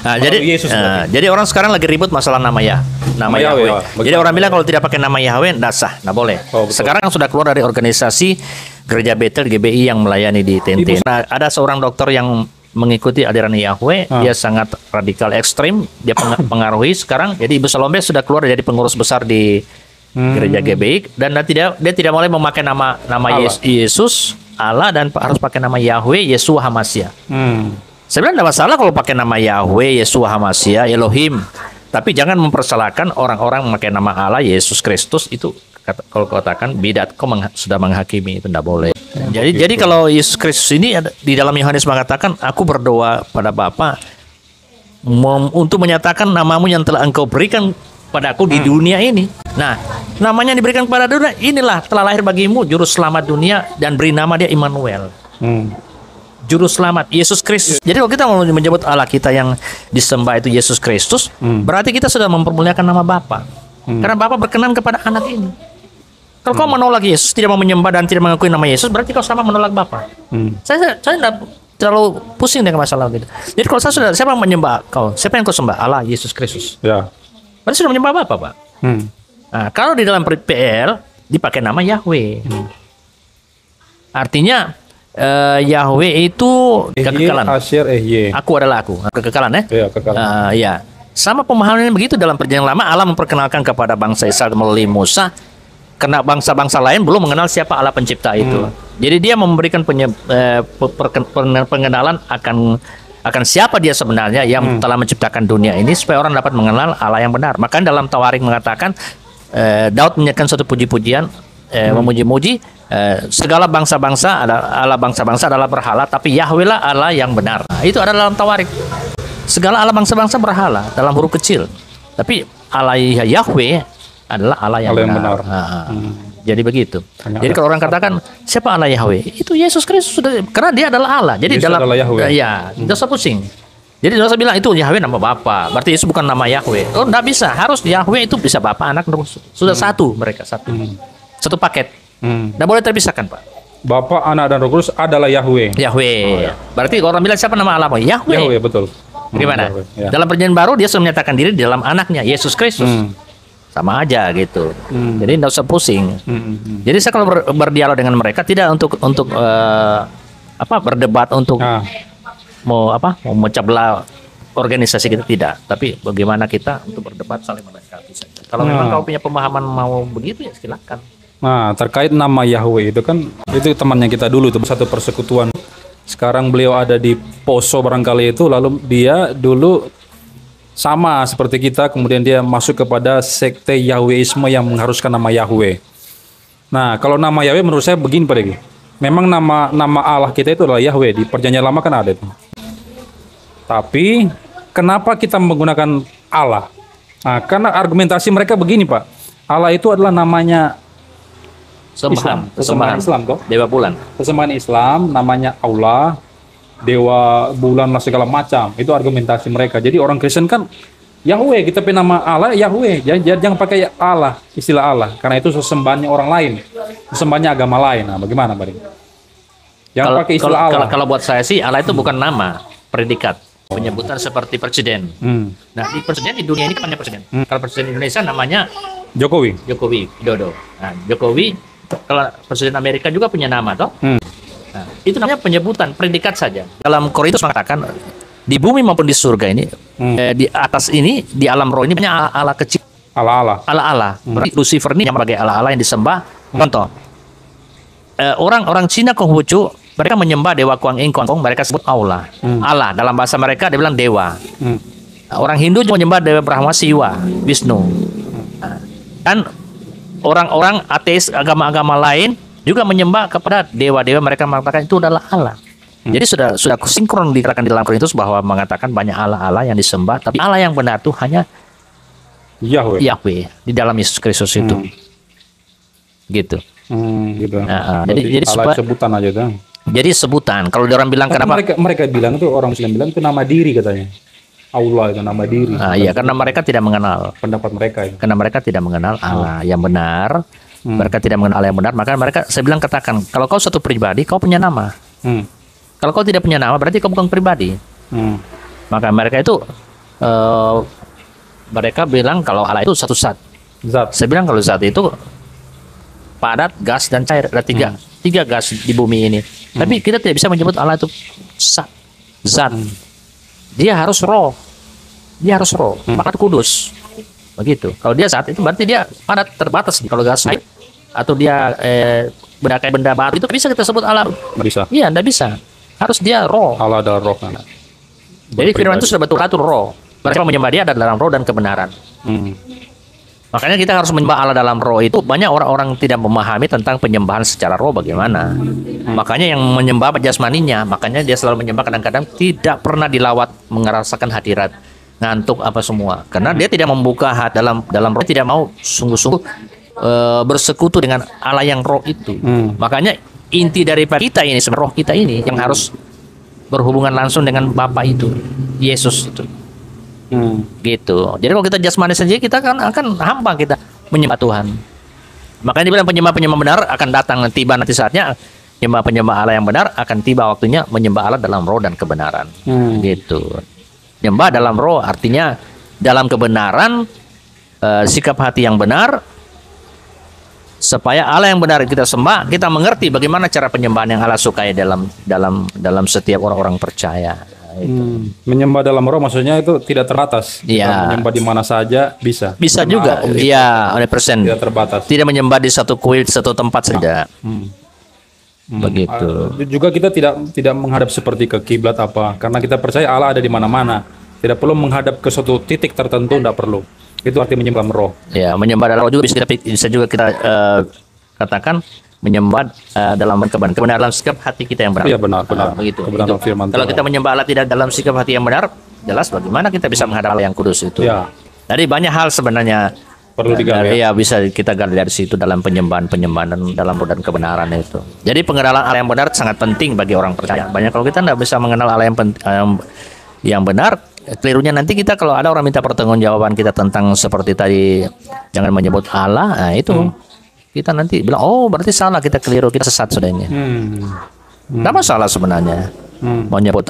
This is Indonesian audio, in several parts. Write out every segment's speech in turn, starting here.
Nah, jadi orang sekarang lagi ribut masalah nama Yahweh. Jadi orang bilang kalau tidak pakai nama Yahweh tidak sah, tidak boleh. Sekarang sudah keluar dari organisasi Gereja Betel GBI yang melayani di TNT. Nah, ada seorang dokter yang mengikuti aliran Yahweh, dia sangat radikal ekstrim, dia pengaruhi sekarang. Jadi Ibu Salome sudah keluar jadi pengurus besar di Gereja GBI dan dia tidak boleh memakai nama Yesus Allah dan harus pakai nama Yahweh Yeshua HaMashiach. Saya bilang tidak masalah kalau pakai nama Yahweh Yeshua HaMashiach Elohim, tapi jangan mempersalahkan orang-orang memakai nama Allah Yesus Kristus. Itu kalau katakan bidat, kau sudah menghakimi, itu tidak boleh. Jadi kalau Yesus Kristus ini di dalam Yohanes mengatakan, aku berdoa pada Bapa untuk menyatakan namamu yang telah engkau berikan padaku di dunia ini. Nah, namanya diberikan kepada dunia, inilah telah lahir bagimu juru selamat dunia dan beri nama dia Immanuel. Juru selamat Yesus Kristus. Jadi kalau kita mau menyebut Allah kita yang disembah itu Yesus Kristus, berarti kita sudah mempermuliakan nama Bapa. Karena Bapa berkenan kepada anak ini. Kalau kau menolak Yesus, tidak mau menyembah dan tidak mengakui nama Yesus, berarti kau sama menolak Bapa. Saya tidak terlalu pusing dengan masalah gitu. Jadi kalau siapa menyembah kau? Siapa yang kau sembah? Allah Yesus Kristus. Ya. Berarti sudah menyembah Bapa, Pak. Nah, kalau di dalam PL dipakai nama Yahweh. Artinya Yahweh itu kekekalan. Aku adalah aku. Kekekalan ya? Iya, kekekalan. Ya. Sama pemahaman begitu dalam Perjanjian Lama, Allah memperkenalkan kepada bangsa Israel melalui Musa, karena bangsa-bangsa lain belum mengenal siapa Allah pencipta itu. Jadi dia memberikan pengenalan akan siapa dia sebenarnya yang telah menciptakan dunia ini supaya orang dapat mengenal Allah yang benar. Maka dalam Tawarik mengatakan Daud menyanyikan suatu puji-pujian memuji-muji segala bangsa-bangsa adalah berhala, tapi Yahweh lah Allah yang benar. Nah, itu ada dalam Tawarik. Segala Allah bangsa-bangsa berhala dalam huruf kecil, tapi Allah Yahweh adalah Allah yang benar. Jadi begitu. Jadi kalau orang katakan siapa Allah Yahweh, itu Yesus Kristus sudah, karena dia adalah Allah. Jadi Yesus dalam tidak usah pusing. Jadi tidak usah bilang itu Yahweh nama Bapa, berarti Yesus bukan nama Yahweh. Oh, tidak bisa. Harus Yahweh itu bisa Bapa, Anak, sudah satu mereka satu paket. Tidak boleh terpisahkan, Pak. Bapa, Anak, dan Roh Kudus adalah Yahweh. Berarti orang bilang siapa nama Allah? Yahweh. Yahweh, betul. Gimana? Dalam Perjanjian Baru dia sudah menyatakan diri di dalam Anaknya Yesus Kristus. Sama aja gitu. Jadi tidak usah pusing. Jadi saya kalau berdialog dengan mereka tidak untuk berdebat untuk mau memecah belah organisasi kita, tidak. Tapi bagaimana kita untuk berdebat saling melengkapi saja. Kalau memang kau punya pemahaman mau begitu ya silakan. Nah, terkait nama Yahweh itu kan itu temannya kita dulu, itu satu persekutuan. Sekarang beliau ada di Poso barangkali itu, lalu dia dulu sama seperti kita, kemudian dia masuk kepada sekte Yahweisme yang mengharuskan nama Yahweh. Nah, kalau nama Yahweh menurut saya begini Pak Degi. Memang nama Allah kita itu adalah Yahweh, di Perjanjian Lama kan ada itu. Tapi kenapa kita menggunakan Allah? Nah, karena argumentasi mereka begini Pak. Allah itu adalah namanya Kesembahan Islam kok. Dewa bulan. Kesembahan Islam, namanya Allah, dewa bulan lah segala macam. Itu argumentasi mereka. Jadi orang Kristen kan Yahweh, kita punya nama Allah Yahweh. Jangan pakai Allah, istilah Allah, karena itu sesembahannya orang lain, sesembahannya agama lain. Nah, bagaimana Pak? Jangan pakai istilah Allah. Kalau buat saya sih Allah itu bukan nama, predikat. Penyebutan seperti presiden. Nah, di presiden di dunia ini kan hanya presiden. Kalau presiden Indonesia namanya Jokowi Widodo. Nah, Jokowi. Kalau presiden Amerika juga punya nama toh. Nah, itu namanya penyebutan, predikat saja. Dalam Korintus mengatakan di bumi maupun di surga ini, di atas ini, di alam roh ini banyak Allah kecil. Allah. Berarti Lucifer ini yang sebagai Allah yang disembah. Contoh, orang Cina Konghucu, mereka menyembah dewa Kuang Yin Kuang Kong, mereka sebut Allah. Allah dalam bahasa mereka dia bilang dewa. Orang Hindu juga menyembah dewa Brahma, Siwa, Wisnu. Dan orang-orang ateis agama-agama lain juga menyembah kepada dewa-dewa, mereka mengatakan itu adalah Allah. Jadi sudah sinkron dikatakan di dalam Korintus bahwa mengatakan banyak Allah yang disembah, tapi Allah yang benar itu hanya Yahweh di dalam Yesus Kristus itu. Gitu. Gitu. Jadi sebutan aja tuh. Jadi sebutan. Kalau orang bilang kenapa mereka bilang tuh, orang Muslim bilang itu nama diri katanya. Allah itu nama diri. Iya, karena mereka tidak mengenal pendapat mereka. Ya. Karena mereka tidak mengenal Allah yang benar. Mereka tidak mengenal Allah yang benar, maka mereka, saya bilang katakan, kalau kau satu pribadi, kau punya nama. Kalau kau tidak punya nama, berarti kau bukan pribadi. Maka mereka itu eh, mereka bilang kalau Allah itu satu zat. Saya bilang kalau zat itu padat, gas, dan cair. Ada tiga gas di bumi ini. Tapi kita tidak bisa menyebut Allah itu zat. Dia harus roh. Maka kudus. Begitu. Kalau dia zat itu berarti dia padat, terbatas. Kalau gas cair atau dia benda batu itu bisa kita sebut Allah. Nggak bisa. Iya, tidak bisa. Harus dia roh. Allah adalah roh. Jadi firman itu sudah betul-betul roh. Mereka menyembah dia ada dalam roh dan kebenaran. Makanya kita harus menyembah Allah dalam roh itu. Banyak orang-orang tidak memahami tentang penyembahan secara roh bagaimana. Makanya yang menyembah jasmaninya, makanya dia selalu menyembah kadang-kadang tidak pernah dilawat, merasakan hadirat, ngantuk apa semua. Karena dia tidak membuka hati dalam roh, tidak mau sungguh-sungguh bersekutu dengan Allah yang roh itu. Makanya inti daripada kita ini, roh kita ini yang harus berhubungan langsung dengan Bapa itu, Yesus itu. Gitu. Jadi kalau kita jasmani saja kita akan hampa kita menyembah Tuhan. Makanya dibilang penyembah benar akan datang tiba nanti saatnya. Penyembah Allah yang benar akan tiba waktunya menyembah Allah dalam roh dan kebenaran. Gitu. Menyembah dalam roh artinya dalam kebenaran, sikap hati yang benar, supaya Allah yang benar kita sembah, kita mengerti bagaimana cara penyembahan yang Allah sukai dalam setiap orang-orang percaya. Menyembah dalam roh maksudnya itu tidak terbatas. Iya. Menyembah di mana saja bisa. Bisa juga. Iya, 100%. Tidak terbatas. Tidak menyembah di satu kuil, satu tempat saja. Begitu. Juga kita tidak menghadap seperti ke kiblat apa, karena kita percaya Allah ada di mana-mana. Tidak perlu menghadap ke suatu titik tertentu, tidak perlu. Itu arti menyembah roh. Ya, menyembah dalam roh juga bisa juga kita katakan menyembah dalam kebenaran dalam sikap hati kita yang benar. Iya, benar. Begitu. Kalau kita menyembah Allah tidak dalam sikap hati yang benar, jelas bagaimana kita bisa menghadap Allah yang kudus itu. Ya. Jadi banyak hal sebenarnya perlu digali. Ya, bisa kita gali dari situ dalam penyembahan dalam roh dan kebenaran itu. Jadi pengenalan Allah yang benar sangat penting bagi orang percaya. Banyak kalau kita tidak bisa mengenal Allah yang benar, kelirunya nanti kita kalau ada orang minta pertanggungjawaban kita tentang seperti tadi jangan menyebut Allah, nah itu kita nanti bilang oh berarti salah, kita keliru, kita sesat sudah ini. Tidak masalah sebenarnya menyebut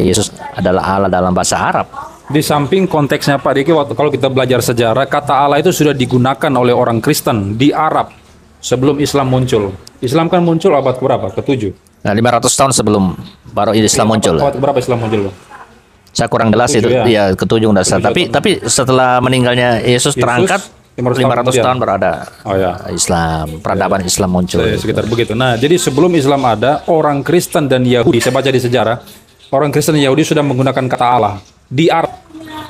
Yesus adalah Allah dalam bahasa Arab. Di samping konteksnya Pak Diki, waktu kalau kita belajar sejarah, kata Allah itu sudah digunakan oleh orang Kristen di Arab sebelum Islam muncul. Islam kan muncul abad berapa? Ke-7. Nah, 500 tahun sebelum baru Islam muncul. Abad berapa Islam muncul? Saya kurang jelas itu. Ya, ke-7 dasar. Tapi setelah meninggalnya Yesus terangkat 500 tahun berada Islam, peradaban Islam muncul. Sekitar begitu. Nah, jadi sebelum Islam ada, orang Kristen dan Yahudi, saya baca di sejarah, orang Kristen dan Yahudi sudah menggunakan kata Allah di Arab.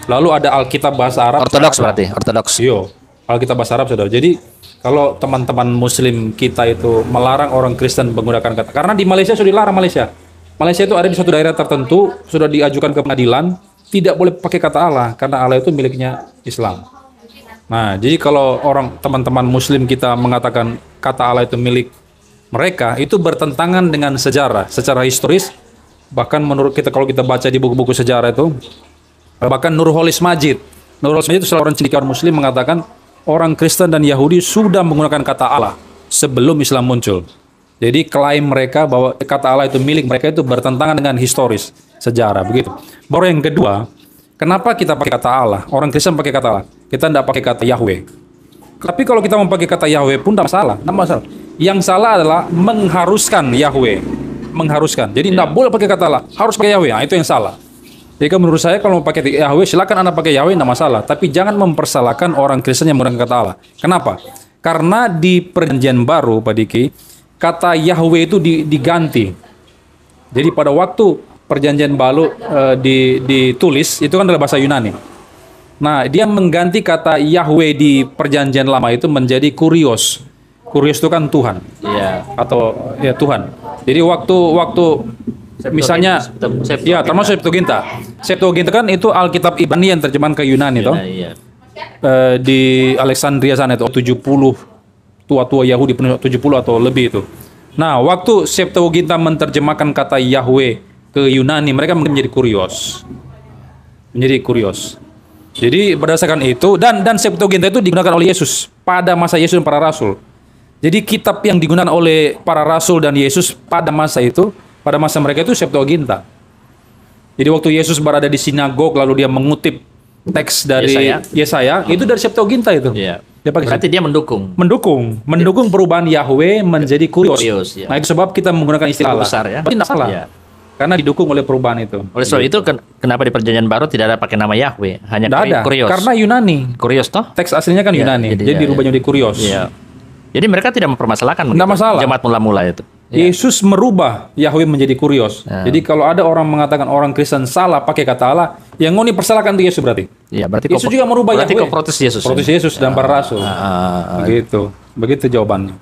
Lalu ada Alkitab bahasa Arab. Ortodoks berarti, ortodoks. Iya, Alkitab bahasa Arab sudah. Jadi kalau teman-teman Muslim kita itu melarang orang Kristen menggunakan kata, karena di Malaysia sudah dilarang Malaysia. Malaysia itu ada di suatu daerah tertentu sudah diajukan ke pengadilan tidak boleh pakai kata Allah karena Allah itu miliknya Islam. Nah, jadi kalau teman-teman Muslim kita mengatakan kata Allah itu milik mereka, itu bertentangan dengan sejarah, secara historis. Bahkan menurut kita kalau kita baca di buku-buku sejarah itu, bahkan Nurholis Majid itu salah orang cendekiawan Muslim mengatakan orang Kristen dan Yahudi sudah menggunakan kata Allah sebelum Islam muncul. Jadi klaim mereka bahwa kata Allah itu milik mereka itu bertentangan dengan historis, sejarah, begitu. Baru yang kedua, kenapa kita pakai kata Allah? Orang Kristen pakai kata Allah. Kita tidak pakai kata Yahweh. Tapi kalau kita mau pakai kata Yahweh pun tidak masalah. Tidak masalah. Yang salah adalah mengharuskan Yahweh. Mengharuskan. Jadi tidak boleh pakai kata Allah. Harus pakai Yahweh. Nah, itu yang salah. Jadi menurut saya kalau mau pakai Yahweh, silakan Anda pakai Yahweh, tidak masalah. Tapi jangan mempersalahkan orang Kristen yang menggunakan kata Allah. Kenapa? Karena di Perjanjian Baru, Pak Diki, kata Yahweh itu diganti. Jadi pada waktu Perjanjian Baru ditulis, itu kan adalah bahasa Yunani. Nah, dia mengganti kata Yahweh di Perjanjian Lama itu menjadi Kurios. Kurios itu kan Tuhan. Iya. Atau ya Tuhan. Jadi waktu misalnya ya termasuk Septuaginta. Septuaginta kan itu Alkitab Ibrani yang terjemahan ke Yunani toh. Iya. Di Alexandria sana itu 70 tua-tua Yahudi 70 atau lebih itu. Nah, waktu Septuaginta menerjemahkan kata Yahweh ke Yunani, mereka menjadi Kurios. Menjadi Kurios. Jadi berdasarkan itu dan Septuaginta itu digunakan oleh Yesus pada masa Yesus dan para rasul. Jadi kitab yang digunakan oleh para rasul dan Yesus pada masa itu, pada masa mereka itu Septuaginta. Jadi waktu Yesus berada di sinagog lalu dia mengutip teks dari Yesaya itu dari Septuaginta itu. Iya. Dia pakai Berarti dia mendukung. mendukung perubahan Yahweh menjadi kurios. Ya. Nah, itu sebab kita menggunakan istilah Allah. Besar ya. Berarti tidak salah. Iya. Karena didukung oleh perubahan itu. Oleh sebab itu kenapa di Perjanjian Baru tidak ada pakai nama Yahweh, hanya Tidak ada. kurios. Karena Yunani. Kurios toh? Teks aslinya kan Iya, Yunani. jadi Jadi ya, dirubah jadi kurios. Iya. Jadi mereka tidak mempermasalahkan Tidak masalah. jemaat mula-mula itu. Yesus merubah Yahweh menjadi kurios. Ya. Jadi kalau ada orang mengatakan orang Kristen salah pakai kata Allah, yang mau dipersalahkan itu Yesus berarti. Iya, berarti Yesus juga merubah berarti Yahweh. kau protes Yesus. Protes Yesus dan para rasul. Begitu jawabannya.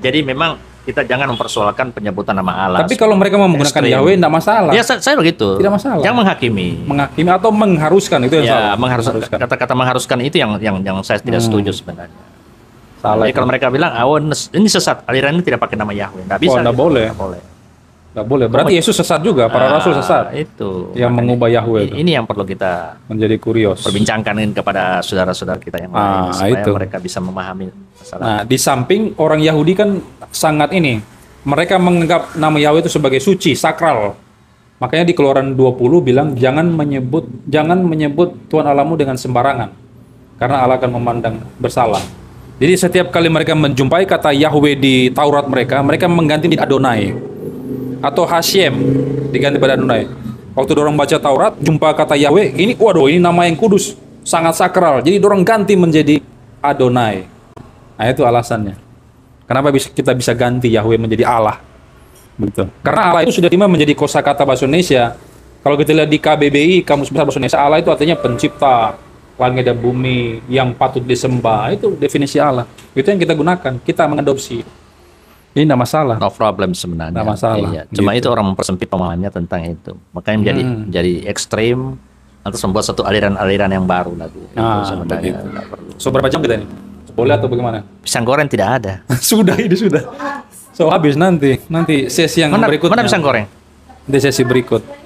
Jadi memang kita jangan mempersoalkan penyebutan nama Allah. Tapi kalau mereka mau menggunakan ekstrim. Yahweh tidak masalah. Ya saya begitu. Tidak masalah. Jangan menghakimi. Menghakimi atau mengharuskan itu yang Ya, salah. mengharuskan. Kata-kata mengharuskan itu yang saya tidak setuju sebenarnya. Salah. Jadi kalau mereka bilang, ini sesat, aliran ini tidak pakai nama Yahweh, nggak bisa. Tidak boleh. Tidak boleh. Berarti Yesus sesat juga, para rasul sesat. Itu. Yang mengubah Yahweh. Ini yang perlu kita menjadi kurios. Perbincangkan kepada saudara-saudara kita yang lain supaya mereka bisa memahami masalah. Nah, di samping orang Yahudi kan sangat ini, mereka menganggap nama Yahweh itu sebagai suci, sakral. Makanya di Keluaran 20 bilang jangan menyebut Tuhan Allahmu dengan sembarangan, karena Allah akan memandang bersalah. Jadi setiap kali mereka menjumpai kata Yahweh di Taurat mereka mengganti menjadi Adonai atau Hashem diganti pada Adonai. Waktu dorong baca Taurat, jumpa kata Yahweh, ini nama yang kudus, sangat sakral. Jadi dorong ganti menjadi Adonai. Nah, itu alasannya. Kenapa kita bisa ganti Yahweh menjadi Allah? Begitu. Karena Allah itu sudah diterima menjadi kosakata bahasa Indonesia. Kalau kita lihat di KBBI, Kamus Besar Bahasa Indonesia, Allah itu artinya pencipta langit dan bumi yang patut disembah. Itu definisi Allah. Itu yang kita gunakan. Kita mengadopsi. Ini tidak masalah. No problem sebenarnya. Tidak masalah. Iya. Cuma itu orang mempersempit pemahamannya tentang itu. Makanya menjadi ekstrim, atau membuat satu aliran-aliran yang baru lagi. Sebenarnya tidak perlu. So berapa jam kita ini? Boleh atau bagaimana? Pisang goreng tidak ada. Sudah. So habis nanti sesi yang berikutnya. Mana pisang goreng? Di sesi berikut.